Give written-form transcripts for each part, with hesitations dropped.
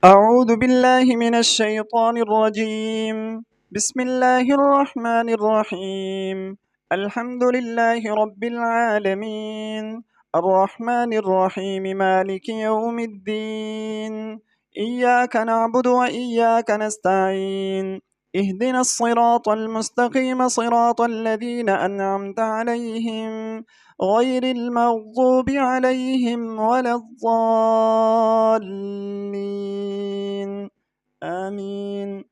أعوذ بالله من الشيطان الرجيم. بسم الله الرحمن الرحيم. الحمد لله رب العالمين، الرحمن الرحيم، مالك يوم الدين. إياك نعبد وإياك نستعين. اهدنا الصراط المستقيم، صراط الذين أنعمت عليهم غير المغضوب عليهم ولا الضالين. آمين.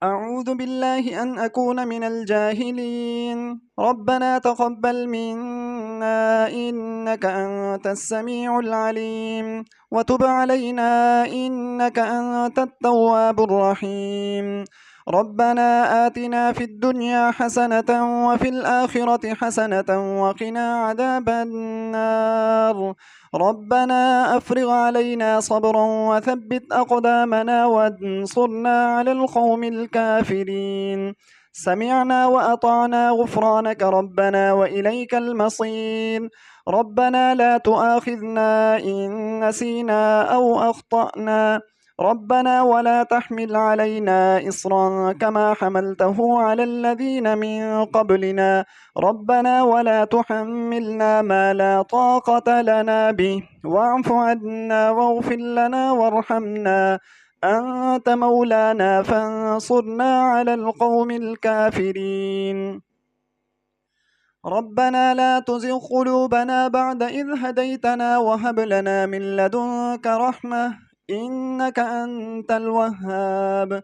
أعوذ بالله أن أكون من الجاهلين. ربنا تقبل منا إنك أنت السميع العليم، وتب علينا إنك أنت التواب الرحيم. ربنا آتنا في الدنيا حسنة وفي الآخرة حسنة وقنا عذاب النار. ربنا أفرغ علينا صبرا وثبت أقدامنا وانصرنا على القوم الكافرين. سمعنا وأطعنا، غفرانك ربنا وإليك المصير. ربنا لا تؤاخذنا إن نسينا أو أخطأنا. ربنا ولا تحمل علينا إصرا كما حملته على الذين من قبلنا. ربنا ولا تحملنا ما لا طاقة لنا به، واعف عنا واغفر لنا وارحمنا. أنت مولانا فانصرنا على القوم الكافرين. ربنا لا تزغ قلوبنا بعد إذ هديتنا وهب لنا من لدنك رحمة إنك أنت الوهاب.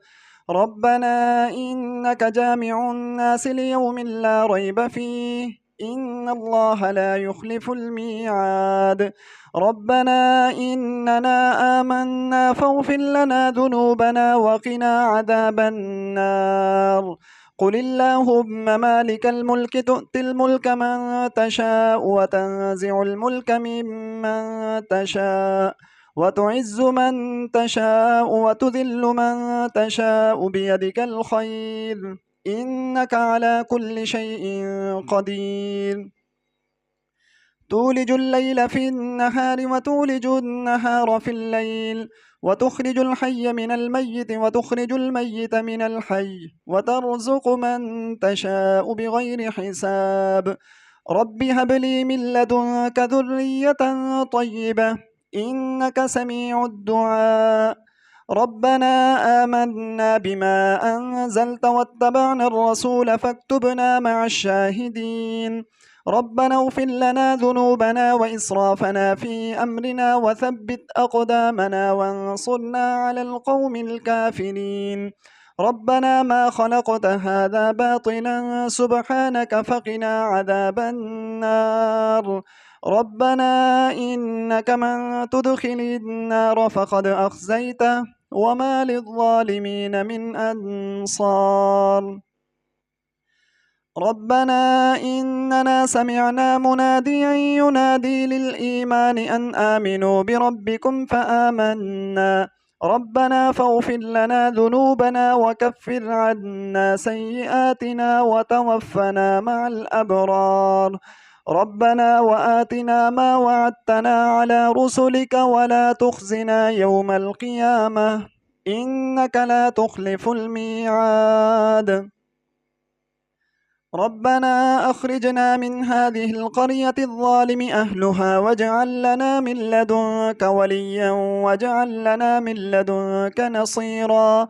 ربنا إنك جامع الناس ليوم لا ريب فيه، إن الله لا يخلف الميعاد. ربنا إننا آمنا فاغفر لنا ذنوبنا وقنا عذاب النار. قل اللهم مالك الملك تؤتي الملك من تشاء وتنزع الملك ممن تشاء وتعز من تشاء وتذل من تشاء بيدك الخير، إنك على كل شيء قدير. تولج الليل في النهار وتولج النهار في الليل، وتخرج الحي من الميت وتخرج الميت من الحي، وترزق من تشاء بغير حساب. رب هب لي من لدنك ذرية طيبة إنك سميع الدعاء. ربنا آمنا بما أنزلت واتبعنا الرسول فاكتبنا مع الشاهدين. ربنا اغفر لنا ذنوبنا وإسرافنا في أمرنا وثبت أقدامنا وانصرنا على القوم الكافرين. ربنا ما خلقت هذا باطلا سبحانك فقنا عذاب النار. ربنا إنك من تدخل النار فقد أخزيته وما للظالمين من أنصار. ربنا إننا سمعنا مناديا ينادي للإيمان أن آمنوا بربكم فآمنا. ربنا فاغفر لنا ذنوبنا وكفر عنا سيئاتنا وتوفنا مع الأبرار. ربنا وآتنا ما وعدتنا على رسلك ولا تخزنا يوم القيامة إنك لا تخلف الميعاد. ربنا أخرجنا من هذه القرية الظالم أهلها واجعل لنا من لدنك وليا واجعل لنا من لدنك نصيرا.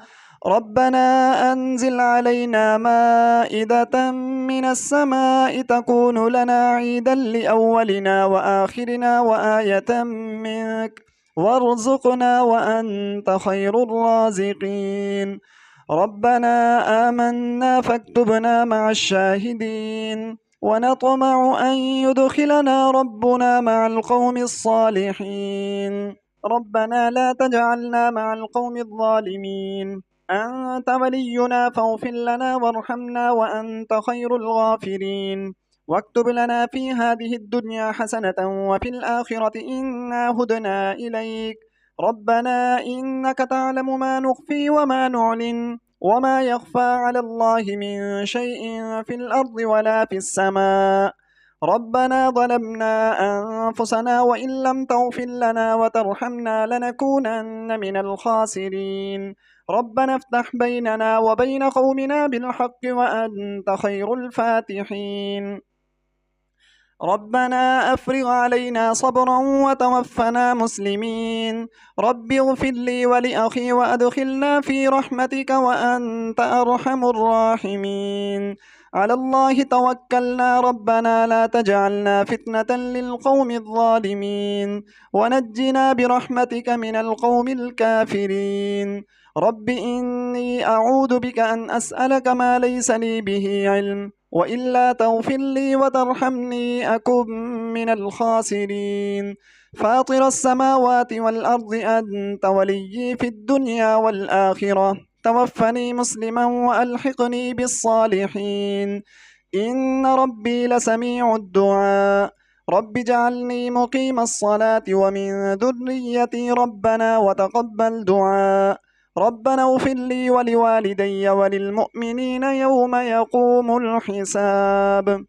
ربنا أنزل علينا مائدة من السماء تكون لنا عيدا لأولنا وآخرنا وآية منك، وارزقنا وأنت خير الرازقين. ربنا آمنا فاكتبنا مع الشاهدين. ونطمع أن يدخلنا ربنا مع القوم الصالحين. ربنا لا تجعلنا مع القوم الظالمين. أنت ولينا فاغفر لنا وارحمنا وأنت خير الغافرين. واكتب لنا في هذه الدنيا حسنة وفي الآخرة إنا هدنا إليك. ربنا إنك تعلم ما نخفي وما نعلن وما يخفى على الله من شيء في الأرض ولا في السماء. ربنا ظلمنا أنفسنا وإن لم تغفر لنا وترحمنا لنكونن من الخاسرين. ربنا افتح بيننا وبين قومنا بالحق وأنت خير الفاتحين. ربنا أفرغ علينا صبرا وتوفنا مسلمين. رب اغفر لي ولأخي وأدخلنا في رحمتك وأنت أرحم الراحمين. على الله توكلنا ربنا لا تجعلنا فتنة للقوم الظالمين ونجنا برحمتك من القوم الكافرين. رب إني أعوذ بك أن أسألك ما ليس لي به علم وإلا تغفر لي وترحمني أكن من الخاسرين. فاطر السماوات والأرض أنت وليي في الدنيا والآخرة توفني مسلما وألحقني بالصالحين. إن ربي لسميع الدعاء. رب اجعلني مقيم الصلاة ومن ذريتي ربنا وتقبل دعاء. ربنا اغفر لي ولوالدي وللمؤمنين يوم يقوم الحساب.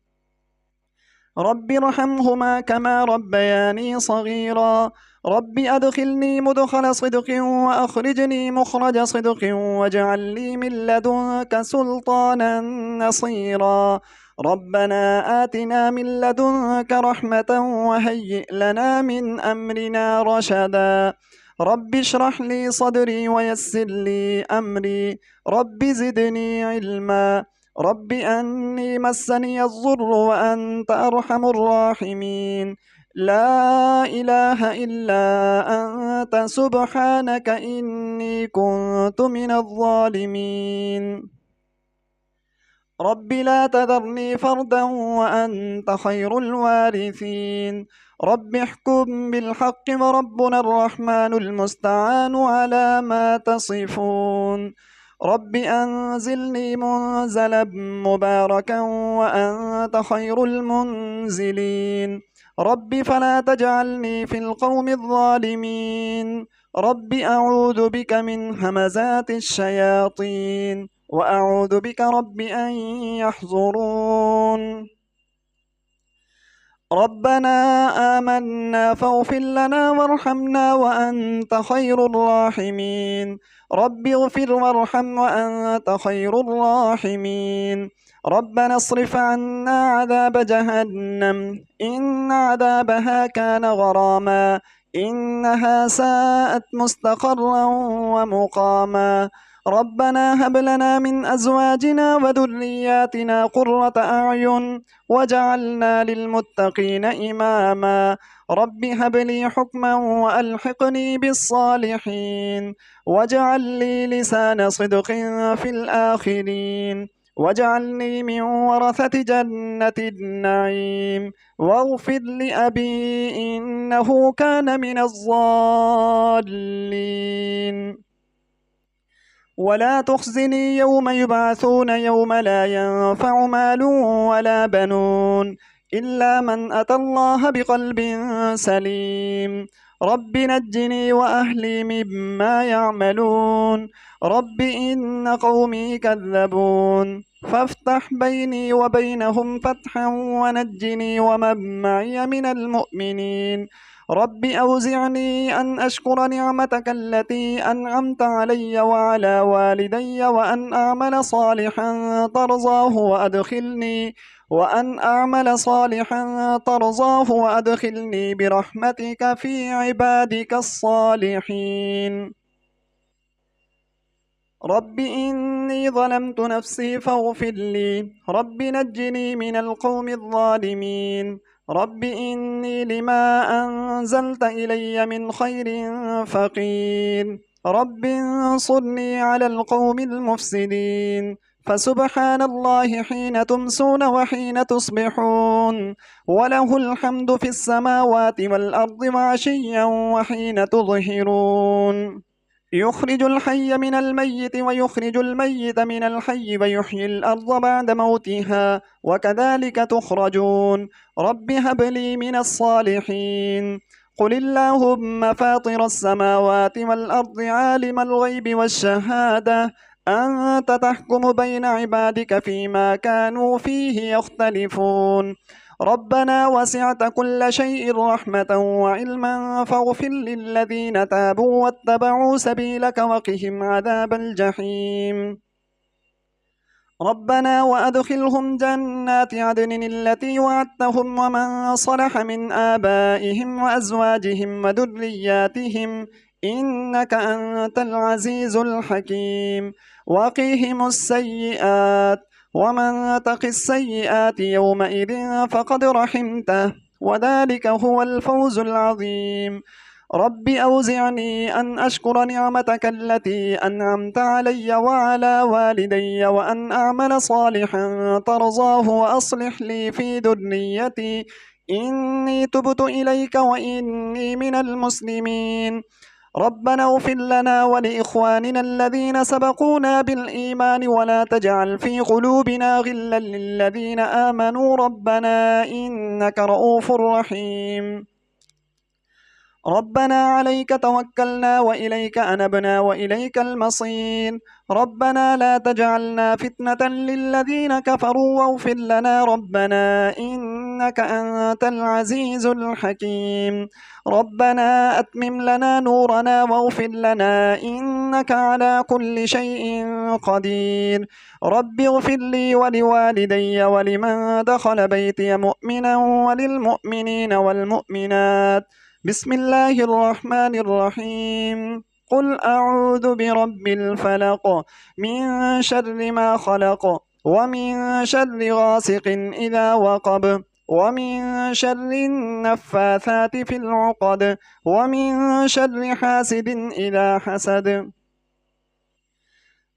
رب ارحمهما كما ربياني صغيرا. رب أدخلني مدخل صدق وأخرجني مخرج صدق واجعل لي من لدنك سلطانا نصيرا. ربنا آتنا من لدنك رحمة وهيئ لنا من أمرنا رشدا. رب اشرح لي صدري ويسر لي أمري. رب زدني علما. رب أني مسني الضر وأنت أرحم الراحمين. لا إله إلا أنت سبحانك إني كنت من الظالمين. رب لا تذرني فردا وأنت خير الوارثين. رب احكم بالحق وربنا الرحمن المستعان على ما تصفون. رب أنزلني منزلا مباركا وأنت خير المنزلين. رب فلا تجعلني في القوم الظالمين. رب أعوذ بك من همزات الشياطين وأعوذ بك رب أن يحضرون. ربنا آمنا فاغفر لنا وارحمنا وأنت خير الراحمين. رب اغفر وارحم وأنت خير الراحمين. ربنا اصرف عنا عذاب جهنم إن عذابها كان غراما إنها ساءت مستقرا ومقاما. ربنا هب لنا من أزواجنا وذرياتنا قرة أعين وجعلنا للمتقين إماما. رب هب لي حكما وألحقني بالصالحين واجعل لي لسان صدق في الآخرين واجعلني من ورثة جنة النعيم واغفر لأبي إنه كان من الضالين. ولا تخزني يوم يبعثون يوم لا ينفع مال ولا بنون إلا من أتى الله بقلب سليم. رب نجني وأهلي مما يعملون. رب إن قومي كذبون فافتح بيني وبينهم فتحا ونجني ومن معي من المؤمنين. رب أوزعني أن أشكر نعمتك التي أنعمت علي وعلى والدي وأن أعمل صالحا ترضاه وأدخلني برحمتك في عبادك الصالحين. رب إني ظلمت نفسي فاغفر لي. رب نجني من القوم الظالمين. رب إني لما أنزلت إلي من خير فقير. رب انصرني على القوم المفسدين. فسبحان الله حين تمسون وحين تصبحون وله الحمد في السماوات والأرض وعشيا وحين تظهرون. يخرج الحي من الميت ويخرج الميت من الحي ويحيي الأرض بعد موتها وكذلك تخرجون. رب هب لي من الصالحين. قل اللهم فاطر السماوات والأرض عالم الغيب والشهادة أنت تحكم بين عبادك فيما كانوا فيه يختلفون. ربنا وسعت كل شيء رحمة وعلما فاغفر للذين تابوا واتبعوا سبيلك وقهم عذاب الجحيم. ربنا وأدخلهم جنات عدن التي وعدتهم ومن صلح من آبائهم وأزواجهم وذرياتهم إنك أنت العزيز الحكيم. وقهم السيئات ومن تق السيئات يومئذ فقد رحمته وذلك هو الفوز العظيم. رب أوزعني أن أشكر نعمتك التي أنعمت علي وعلى والدي وأن أعمل صالحا ترضاه وأصلح لي في ذريتي إني تبت إليك وإني من المسلمين. ربنا اغفر لنا ولإخواننا الذين سبقونا بالإيمان ولا تجعل في قلوبنا غلا للذين آمنوا ربنا إنك رؤوف رحيم. ربنا عليك توكلنا وإليك أنبنا وإليك المصير. ربنا لا تجعلنا فتنة للذين كفروا واغفر لنا ربنا إنك أنت العزيز الحكيم. ربنا أتمم لنا نورنا واغفر لنا إنك على كل شيء قدير. رب اغفر لي ولوالدي ولمن دخل بيتي مؤمنا وللمؤمنين والمؤمنات. بسم الله الرحمن الرحيم. قل أعوذ برب الفلق من شر ما خلق ومن شر غاسق إذا وقب ومن شر النفاثات في العقد ومن شر حاسد إذا حسد.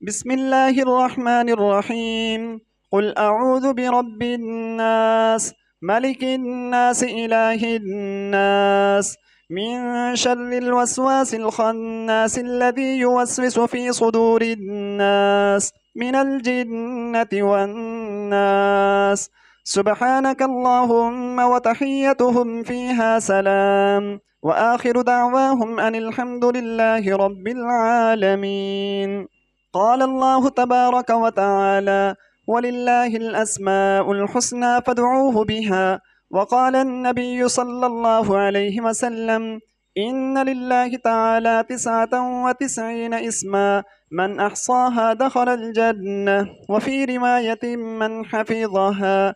بسم الله الرحمن الرحيم. قل أعوذ برب الناس ملك الناس إله الناس من شر الوسواس الخناس الذي يوسوس في صدور الناس من الجنة والناس. سبحانك اللهم وتحيتهم فيها سلام وآخر دعواهم أن الحمد لله رب العالمين. قال الله تبارك وتعالى ولله الأسماء الحسنى فادعوه بها. وقال النبي صلى الله عليه وسلم إن لله تعالى 99 اسما من أحصاها دخل الجنة. وفي رواية من حفظها.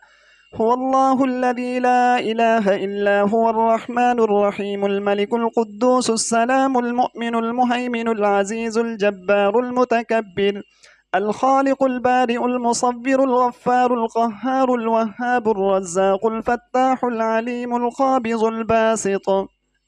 هو الله الذي لا إله إلا هو الرحمن الرحيم الملك القدوس السلام المؤمن المهيمن العزيز الجبار المتكبر الخالق البارئ المصور الغفار القهار الوهاب الرزاق الفتاح العليم القابض الباسط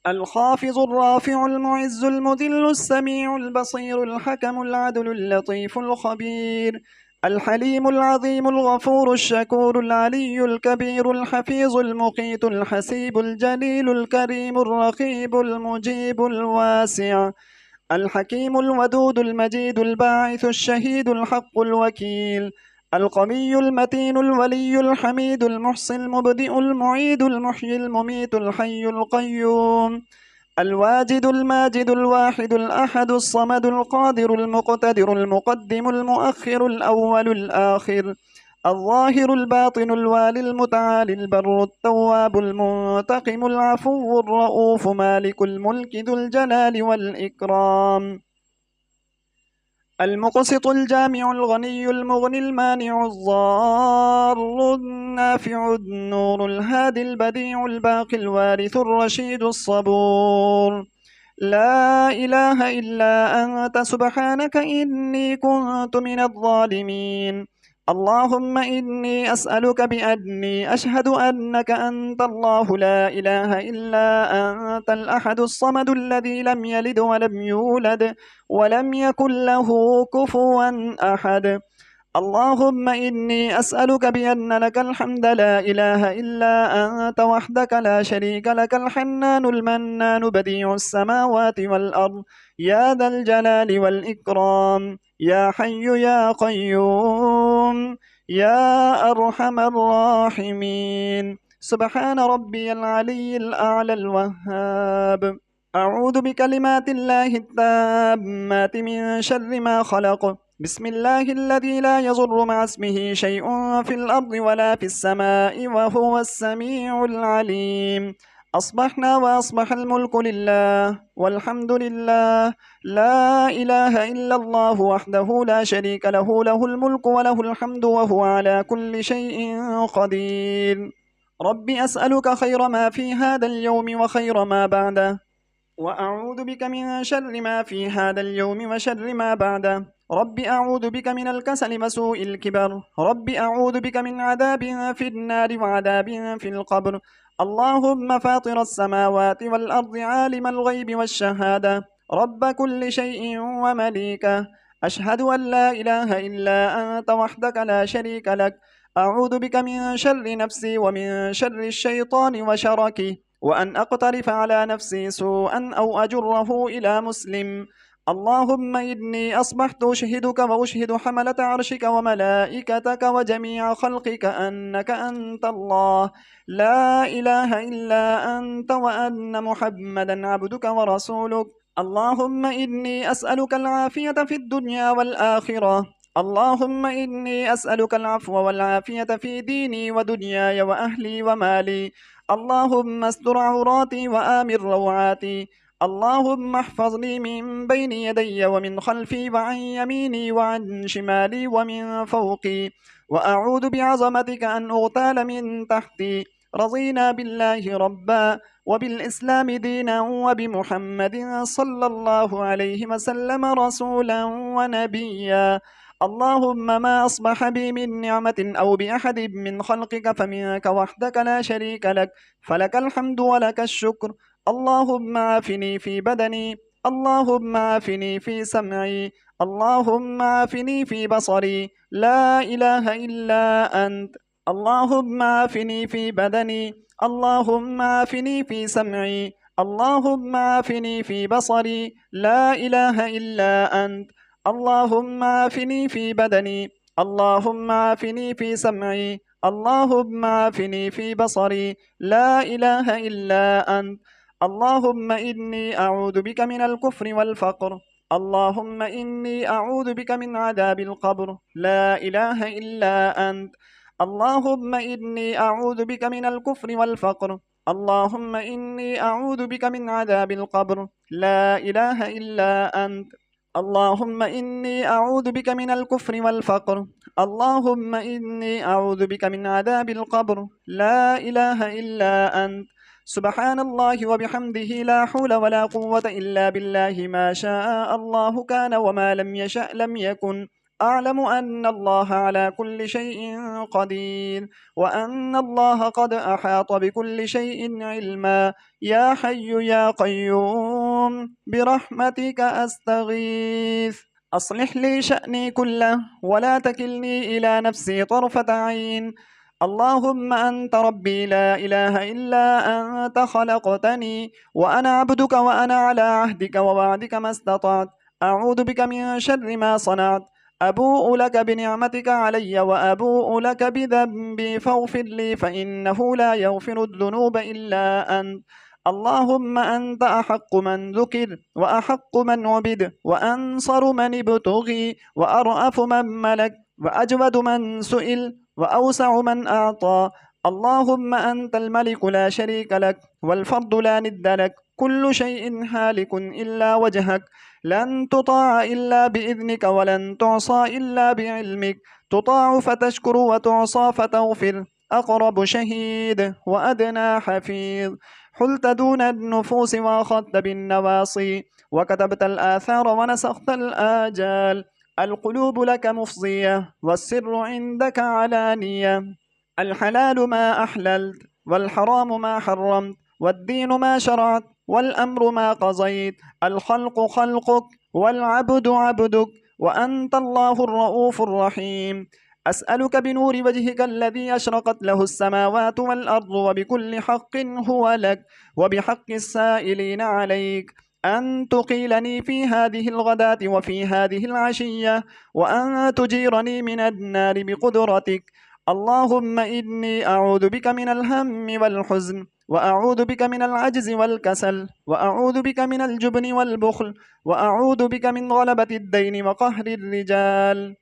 الخافض الرافع المعز المذل السميع البصير الحكم العدل اللطيف الخبير الحليم العظيم الغفور الشكور العلي الكبير الحفيظ المقيت الحسيب الجليل الكريم الرقيب المجيب الواسع الحكيم الودود المجيد الباعث الشهيد الحق الوكيل القوي المتين الولي الحميد المحصي المبدئ المعيد المحيي المميت الحي القيوم الواجد الماجد الواحد الأحد الصمد القادر المقتدر المقدم المؤخر الأول الآخر الظاهر الباطن الوالي المتعالي البر التواب المنتقم العفو الرؤوف مالك الملك ذو الجلال والإكرام المقسط الجامع الغني المغني المانع الضار النافع النور الهادي البديع الباقي الوارث الرشيد الصبور. لا إله إلا أنت سبحانك إني كنت من الظالمين. اللهم إني أسألك بأني أشهد أنك أنت الله لا إله إلا أنت الأحد الصمد الذي لم يلد ولم يولد ولم يكن له كفوا أحد. اللهم إني أسألك بأن لك الحمد لا إله إلا أنت وحدك لا شريك لك الحنان المنان بديع السماوات والأرض يا ذا الجلال والإكرام يا حي يا قيوم يا أرحم الراحمين. سبحان ربي العلي الأعلى الوهاب. أعوذ بكلمات الله التامات من شر ما خلق بسم الله الذي لا يضر مع اسمه شيء في الأرض ولا في السماء وهو السميع العليم. أصبحنا وأصبح الملك لله والحمد لله، لا إله إلا الله وحده لا شريك له، له الملك وله الحمد وهو على كل شيء قدير. رب أسألك خير ما في هذا اليوم وخير ما بعده، وأعوذ بك من شر ما في هذا اليوم وشر ما بعده. رب أعوذ بك من الكسل وسوء الكبر. رب أعوذ بك من عذاب في النار وعذاب في القبر. اللهم فاطر السماوات والأرض عالم الغيب والشهادة، رب كل شيء ومليكه، أشهد أن لا إله إلا أنت وحدك لا شريك لك. أعوذ بك من شر نفسي ومن شر الشيطان وشركه، وأن أقترف على نفسي سوءا أو أجره إلى مسلم. اللهم إني أصبحت أشهدك وأشهد حملة عرشك وملائكتك وجميع خلقك أنك أنت الله، لا إله إلا أنت، وأن محمدا عبدك ورسولك. اللهم إني أسألك العافية في الدنيا والآخرة. اللهم إني أسألك العفو والعافية في ديني ودنياي وأهلي ومالي. اللهم استر عوراتي وآمن روعاتي. اللهم احفظني من بين يدي ومن خلفي وعن يميني وعن شمالي ومن فوقي، وأعوذ بعظمتك أن أغتال من تحتي. رضينا بالله ربا وبالإسلام دينا وبمحمد صلى الله عليه وسلم رسولا ونبيا. اللهم ما أصبح بي من نعمة أو بأحد من خلقك فمنك وحدك لا شريك لك، فلك الحمد ولك الشكر. اللهم عافني في بدني، اللهم عافني في سمعي، اللهم عافني في بصري، لا إله إلا أنت. اللهم عافني في بدني، اللهم عافني في سمعي، اللهم عافني في بصري، لا إله إلا أنت. اللهم عافني في بدني، اللهم عافني في سمعي، اللهم عافني في بصري، لا إله إلا أنت. اللهم إني أعوذ بك من الكفر والفقر. اللهم إني أعوذ بك من عذاب القبر، لا إله إلا أنت. اللهم إني أعوذ بك من الكفر والفقر. اللهم إني أعوذ بك من عذاب القبر، لا إله إلا أنت. اللهم إني أعوذ بك من الكفر والفقر. اللهم إني أعوذ بك من عذاب القبر، لا إله إلا أنت. سبحان الله وبحمده، لا حول ولا قوة إلا بالله، ما شاء الله كان وما لم يشأ لم يكن. أعلم أن الله على كل شيء قدير، وأن الله قد أحاط بكل شيء علما. يا حي يا قيوم برحمتك أستغيث، أصلح لي شأني كله ولا تكلني إلى نفسي طرفة عين. اللهم أنت ربي لا إله إلا أنت، خلقتني وأنا عبدك وأنا على عهدك ووعدك ما استطعت. أعوذ بك من شر ما صنعت. أبوء لك بنعمتك علي وأبوء لك بذنبي فاغفر لي، فإنه لا يغفر الذنوب إلا أنت. اللهم أنت أحق من ذكر وأحق من عبد وأنصر من ابتغي وأرأف من ملك وأجود من سئل وأوسع من أعطى. اللهم أنت الملك لا شريك لك والفرد لا ند لك، كل شيء هالك إلا وجهك، لن تطاع إلا بإذنك ولن تعصى إلا بعلمك، تطاع فتشكر وتعصى فتغفر. أقرب شهيد وأدنى حفيظ، حلت دون النفوس وأخذت بالنواصي، وكتبت الآثار ونسخت الآجال. القلوب لك مفضية والسر عندك علانية. الحلال ما أحللت والحرام ما حرمت، والدين ما شرعت والأمر ما قضيت. الخلق خلقك والعبد عبدك، وأنت الله الرؤوف الرحيم. أسألك بنور وجهك الذي أشرقت له السماوات والأرض وبكل حق هو لك وبحق السائلين عليك، أن تقيلني في هذه الغداة وفي هذه العشية، وأن تجيرني من النار بقدرتك. اللهم إني أعوذ بك من الهم والحزن وأعوذ بك من العجز والكسل، وأعوذ بك من الجبن والبخل، وأعوذ بك من غلبة الدين وقهر الرجال.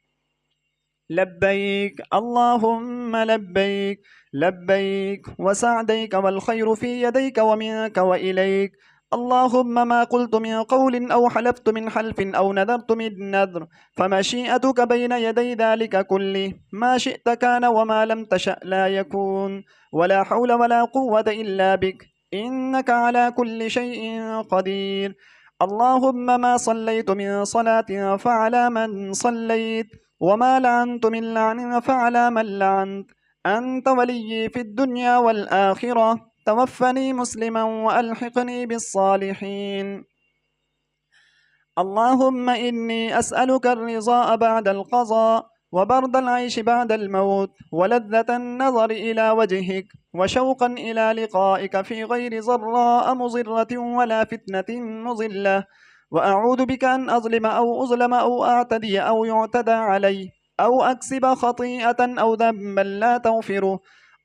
لبيك اللهم لبيك، لبيك وسعديك والخير في يديك ومنك وإليك. اللهم ما قلت من قول أو حلفت من حلف أو نذرت من نذر فمشيئتك بين يدي ذلك كله، ما شئت كان وما لم تشأ لا يكون، ولا حول ولا قوة إلا بك، إنك على كل شيء قدير. اللهم ما صليت من صلاة فعلى من صليت، وما لعنت من لعن فعلى من لعنت. أنت ولي في الدنيا والآخرة، توفني مسلما وألحقني بالصالحين. اللهم إني أسألك الرضا بعد القضاء، وبرد العيش بعد الموت، ولذة النظر إلى وجهك، وشوقا إلى لقائك في غير ضراء مضرة ولا فتنة مضلة. وأعوذ بك أن أظلم أو أظلم أو أعتدي أو يعتدى علي أو أكسب خطيئة أو ذنبا لا تغفره.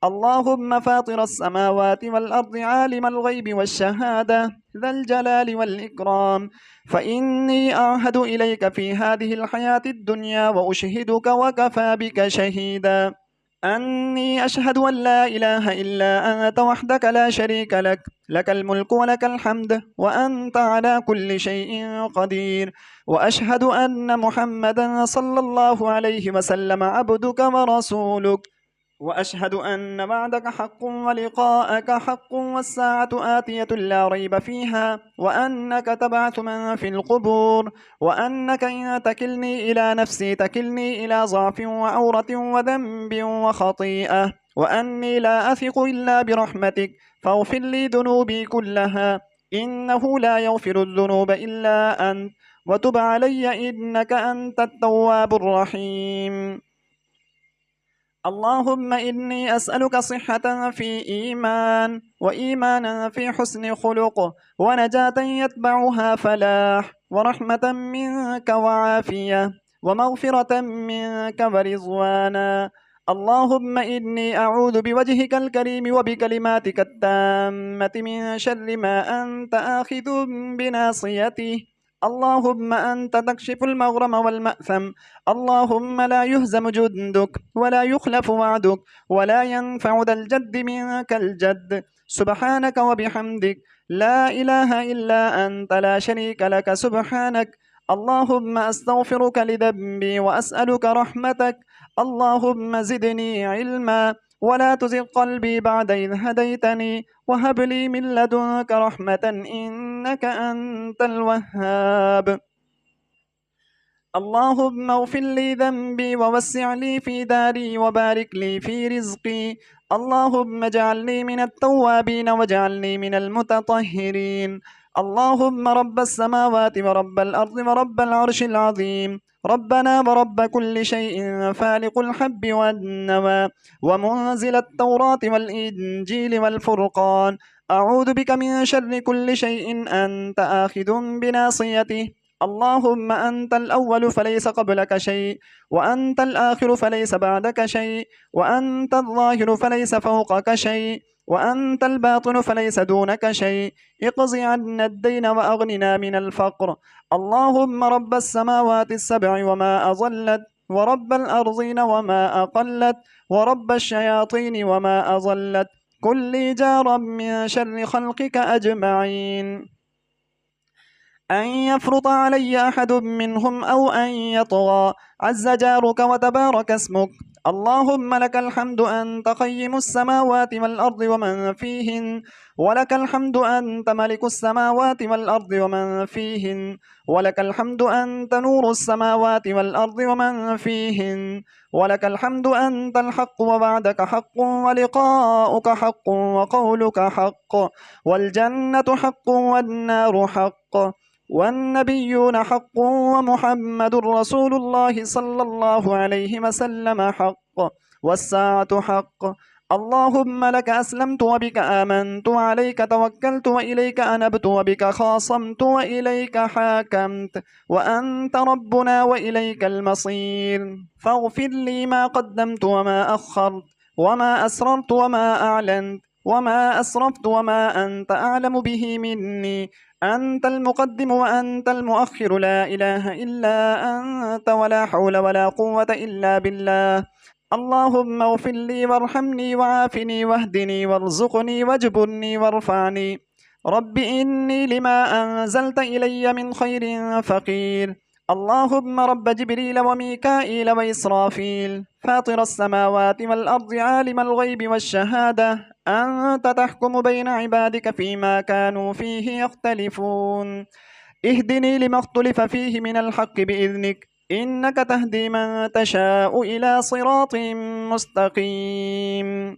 اللهم فاطر السماوات والأرض عالم الغيب والشهادة ذا الجلال والإكرام، فإني أعهد إليك في هذه الحياة الدنيا وأشهدك وكفى بك شهيدا أني أشهد أن لا إله إلا أنت وحدك لا شريك لك، لك الملك ولك الحمد وأنت على كل شيء قدير. وأشهد أن محمدا صلى الله عليه وسلم عبدك ورسولك. وأشهد أن وعدك حق ولقاءك حق والساعة آتية لا ريب فيها، وأنك تبعث من في القبور، وأنك إن تكلني إلى نفسي تكلني إلى ضعف وعورة وذنب وخطيئة، وأني لا أثق إلا برحمتك، فاغفر لي ذنوبي كلها، إنه لا يغفر الذنوب إلا أنت، وتب علي إنك أنت التواب الرحيم. اللهم إني أسألك صحة في إيمان، وإيمانا في حسن خلق، ونجاة يتبعها فلاح، ورحمة منك وعافية، ومغفرة منك ورضوانا. اللهم إني أعوذ بوجهك الكريم وبكلماتك التامة من شر ما أنت آخذ بناصيته. اللهم أنت تكشف المغرم والمأثم، اللهم لا يهزم جندك ولا يخلف وعدك ولا ينفع ذا الجد منك الجد. سبحانك وبحمدك، لا إله إلا أنت لا شريك لك، سبحانك. اللهم أستغفرك لذنبي وأسألك رحمتك. اللهم زدني علما ولا تزغ قلبي بعد إذ هديتني، وهب لي من لدنك رحمة إنك أنت الوهاب. اللهم اغفر لي ذنبي ووسع لي في داري وبارك لي في رزقي. اللهم اجعلني من التوابين واجعلني من المتطهرين. اللهم رب السماوات ورب الأرض ورب العرش العظيم، ربنا ورب كل شيء فالق الحب والنوى ومنزل التوراة والإنجيل والفرقان، أعوذ بك من شر كل شيء أنت آخذ بناصيته. اللهم أنت الأول فليس قبلك شيء، وأنت الآخر فليس بعدك شيء، وأنت الظاهر فليس فوقك شيء، وأنت الباطن فليس دونك شيء. اقض عنا الدين وأغننا من الفقر. اللهم رب السماوات السبع وما أضلت، ورب الأرضين وما أقلت، ورب الشياطين وما أضلت، كل جار من شر خلقك أجمعين. أن يفرط علي أحد منهم أو أن يطغى، عز جارك وتبارك اسمك. اللهم لك الحمد أنت قيم السماوات والأرض ومن فيهن، ولك الحمد أنت ملك السماوات والأرض ومن فيهن، ولك الحمد أنت نور السماوات والأرض ومن فيهن، ولك الحمد أنت الحق ووعدك حق ولقاؤك حق وقولك حق، والجنة حق والنار حق، والنبيون حق ومحمد رسول الله صلى الله عليه وسلم حق، والساعة حق. اللهم لك أسلمت وبك آمنت وعليك توكلت وإليك أنبت وبك خاصمت وإليك حاكمت، وأنت ربنا وإليك المصير. فاغفر لي ما قدمت وما أخرت وما أسررت وما أعلنت وما أسرفت وما أنت أعلم به مني. أنت المقدم وأنت المؤخر، لا إله إلا أنت، ولا حول ولا قوة إلا بالله. اللهم اغفر لي وارحمني وعافني واهدني وارزقني واجبرني وارفعني. رب إني لما أنزلت إلي من خير فقير. اللهم رب جبريل وميكائيل وإسرافيل، فاطر السماوات والأرض، عالم الغيب والشهادة، أنت تحكم بين عبادك فيما كانوا فيه يختلفون. اهدني لما اختلف فيه من الحق بإذنك، إنك تهدي من تشاء إلى صراط مستقيم.